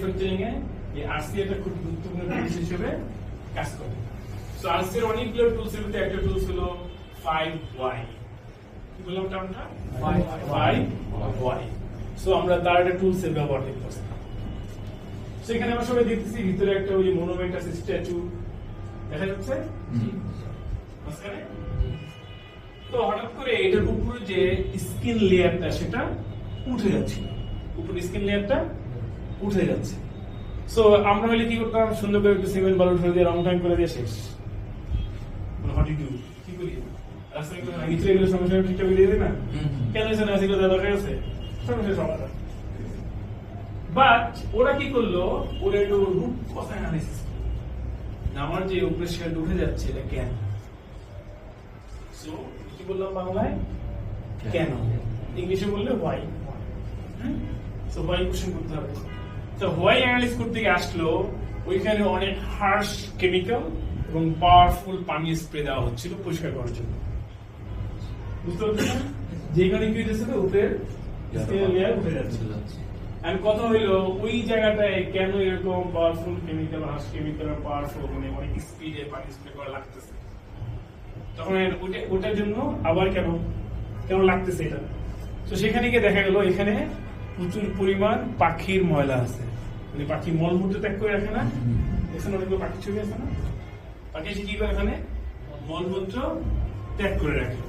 Manufacturing এ এই RC একটা খুব গুরুত্বপূর্ণ টুলস হিসেবে কাজ করে। সো আরসি এর অনেকগুলো টুলস এর মধ্যে একটা টুলস হলো 5Y। কি বললাম টার্মটা? 5Y। সো আমরা তার একটা টুলস এর ব্যবহার করতেছি। সেখানে আমরা সবাই দেখতেছি ভিতরে একটা ওই মনুমেন্ট আছে, স্ট্যাচু দেখা যাচ্ছে। তো হঠাৎ করে এটার উপরে যে স্কিন লেয়ারটা সেটা উঠে যাচ্ছে, উপরে স্কিন লেয়ারটা উঠে যাচ্ছে। সো আমরা হলে কি করতাম, সুন্দর করে একটু সিমেন্ট বালু ঢেলে দিয়ে রং টাইম করে দিয়ে শেষ। হোয়াট ইউ ডু, কি করি রাস্তায় করে নিচে এগুলো সমস্যা ঠিকঠাক দিয়ে দেয় না, কেন এসে না সেগুলো দরকার আছে, সমস্যা সমাধান। বাট ওরা কি করলো, ওরা একটু রুট কজ অ্যানালাইসিস করলো, আমার যে উপরে শেড উঠে যাচ্ছে এটা কেন। সো কি বললাম বাংলায়, কেন, ইংলিশে বললে হোয়াই। সো হোয়াই কোশ্চেন করতে হবে। তো হোয়াই অ্যানালাইজ করতে গিয়ে আসলো, ওইখানে অনেক হার্শ কেমিক্যাল এবং পাওয়ারফুল পানি স্প্রে দেওয়া হচ্ছিল পরিষ্কার করার জন্য। বুঝতে পারছেন, যেখানে কি হয়েছে উপরের লেয়ার উঠে যাচ্ছে। আর কথা হইলো ওই জায়গাটায় কেন এরকম powerful chemical, harsh chemical powerful মানে অনেক স্পিডে পানি স্প্রে করা লাগতেছে, তখন ওটার জন্য আবার কেন লাগতেছে এটা। তো সেখানে গিয়ে দেখা গেল এখানে প্রচুর পরিমাণ পাখির ময়লা আছে, মানে পাখি মলমূত্র ত্যাগ করে রাখে না, এখানে অনেকগুলো পাখির ছবি আছে না, পাখি এসে কি করে এখানে মলমূত্র ত্যাগ করে রাখে।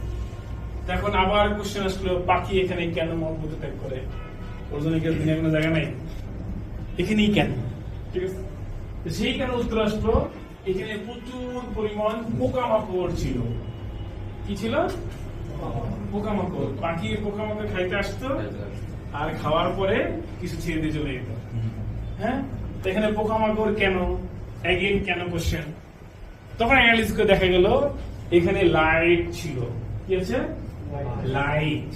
এখন আবার কোশ্চেন আসলো, পাখি এখানে কেন মলমূত্র ত্যাগ করে, ওর জন্য কি দুনিয়া কোনো জায়গা নাই, এখানেই কেন, ঠিক আছে। সেই কেন উত্তর আসলো, এখানে প্রচুর পরিমাণ পোকামাকড় ছিল। কি ছিল? পোকামাকড়। পাখি পোকামাকড় খাইতে আসতো আর খাওয়ার পরে কিছু ছেড়ে দিয়ে চলে যেত। হ্যাঁ, এখানে পোকামাকড় কেন, এগেইন কেন কোশ্চেন। তখন অ্যানালিসিস করে দেখা গেল এখানে লাইট ছিল। কি আছে? লাইট।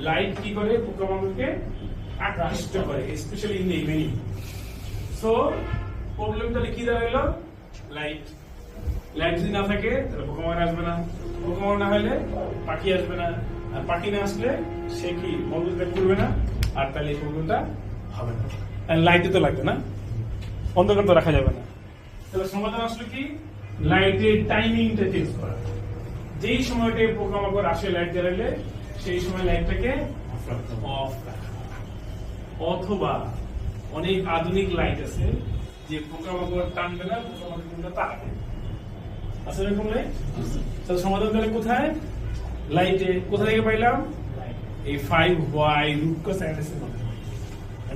লাইট কি করে পোকামাকড়কে আকৃষ্ট করে, specially in the evening. So প্রবলেমটা কি দাঁড়ালো, লাইট। লাইট যদি না থাকে তাহলে পোকামাকড় আসবে না, পোকামাকড় না হলে পাখি আসবে না, আর পাখি না আসলে সে কি মলমূত্র ত্যাগ করবে না, আর তাহলে এই প্রবলেমটা হবে না। লাইটে তো লাগবে না, অন্ধকার তো রাখা যাবে না। তাহলে সমাধান আসলে কি, লাইটের টাইমিংটা চেঞ্জ করা। যেই সময়টায় পোকামাকড় আসে লাইট জ্বালালে সেই সময় লাইটটাকে অফ রাখা। অথবা অনেক আধুনিক লাইট আছে যে পোকামাকড় টানবে না, পোকামাকড় তাকাবে। আসলে এরকম লাইট। তাহলে সমাধান তাহলে কোথায়, লাইটে। কোথা থেকে পাইলাম, এই 5Y রুট কজ অ্যানালাইসিস করতে।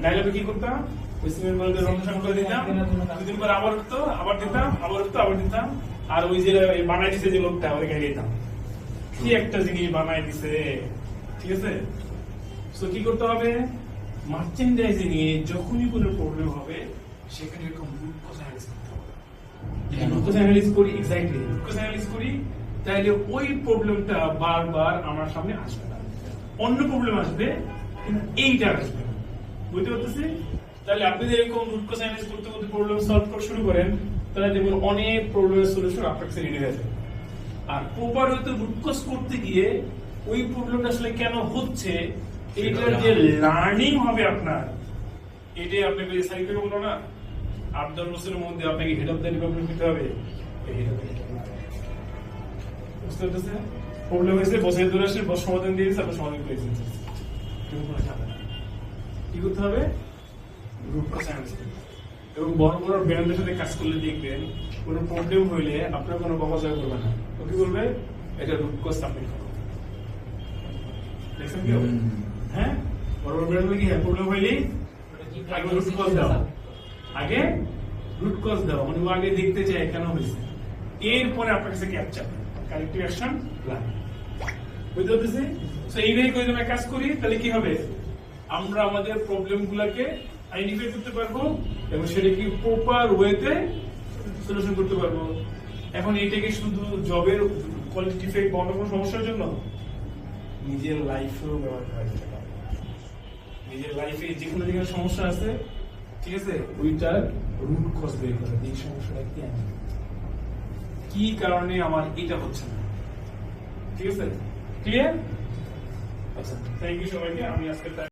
ডায়লগে কি করতাম, ওই সিমেন্ট বালুতে রং করে দিতাম, দুদিন পর আবার উঠতো, আবার দিতাম, আবার উঠতো, আবার দিতাম। আর ওই যে বানাই দিছে যে লোকটা, ওইখানে দিতাম, কি একটা জিনিস বানাই দিছে, ঠিক আছে। সো কি করতে হবে, মার্চেন্ডাইজিং এ যখনই কোনো প্রবলেম হবে সেখানে এরকম রুট কজ অ্যানালাইসিস করতে হবে। রুট কজ অ্যানালাইসিস করি, এক্স্যাক্টলি রুট কজ অ্যানালাইসিস করি, তাহলে ওই প্রবলেমটা বারবার আমার সামনে আসবে না, অন্য প্রবলেম আসবে কিন্তু এইটা আসবে না। বুঝতে পারতেছি? তাহলে আপনি এরকম রুট কজ অ্যানালাইসিস করতে করতে প্রবলেম সলভ করা শুরু করেন, তাহলে দেখবেন অনেক প্রবলেমের সলিউশন আপনার কাছে রেডি হয়ে যাবে। আর প্রপার হয়তো রুট কজ করতে গিয়ে ওই প্রবলেমটা আসলে কেন হচ্ছে এইটার যে লার্নিং হবে আপনার, এটাই আপনাকে সাইকেল বলো না 8-10 বছরের মধ্যে আপনাকে হেড অফ দ্য ডিপার্টমেন্ট দিতে হবে। বুঝতে পারতেছে? প্রবলেম হয়েছে, বসে দূরে আসে, বস সমাধান দিয়ে দিচ্ছে, আপনার সমাধান করে দিচ্ছে। কি করতে হবে, রুট কজ অ্যানালাইসিস করতে হবে। এবং বড় বড় ব্র্যান্ডের সাথে কাজ করলে দেখবেন কোনো প্রবলেম হইলে আপনার কোনো বকাঝকা করবে না, ও কি বলবে, এটা রুট কজ সাবমিট করো। দেখছেন কি? হ্যাঁ, বড় বড় ব্র্যান্ডে কি প্রবলেম হইলে আগে রুট কজ দাও, আগে রুট কজ দাও, মানে ও আগে দেখতে চায় কেন হয়েছে, এরপরে আপনার কাছে ক্যাপচার কারেক্টিভ অ্যাকশন প্ল্যান। বুঝতে পারতেছি? সো এইভাবে করে আমরা কাজ করি, তাহলে কি হবে, আমরা আমাদের প্রবলেম গুলাকে আইডেন্টিফাই করতে পারবো এবং সেটাকে প্রপার ওয়েতে সলিউশন করতে পারবো। এখন এটাকে শুধু জবের কোয়ালিটিফাই বা অন্য কোনো সমস্যার জন্য, নিজের লাইফেও ব্যবহার করা যেতে পারে। নিজের লাইফে যে কোনো জায়গায় সমস্যা আছে, ঠিক আছে, ওইটার রুট কজ বের করে, এই সমস্যাটা কি কারণে আমার এটা হচ্ছে না, ঠিক আছে, ক্লিয়ার? আচ্ছা, থ্যাংক ইউ সবাইকে। আমি আজকে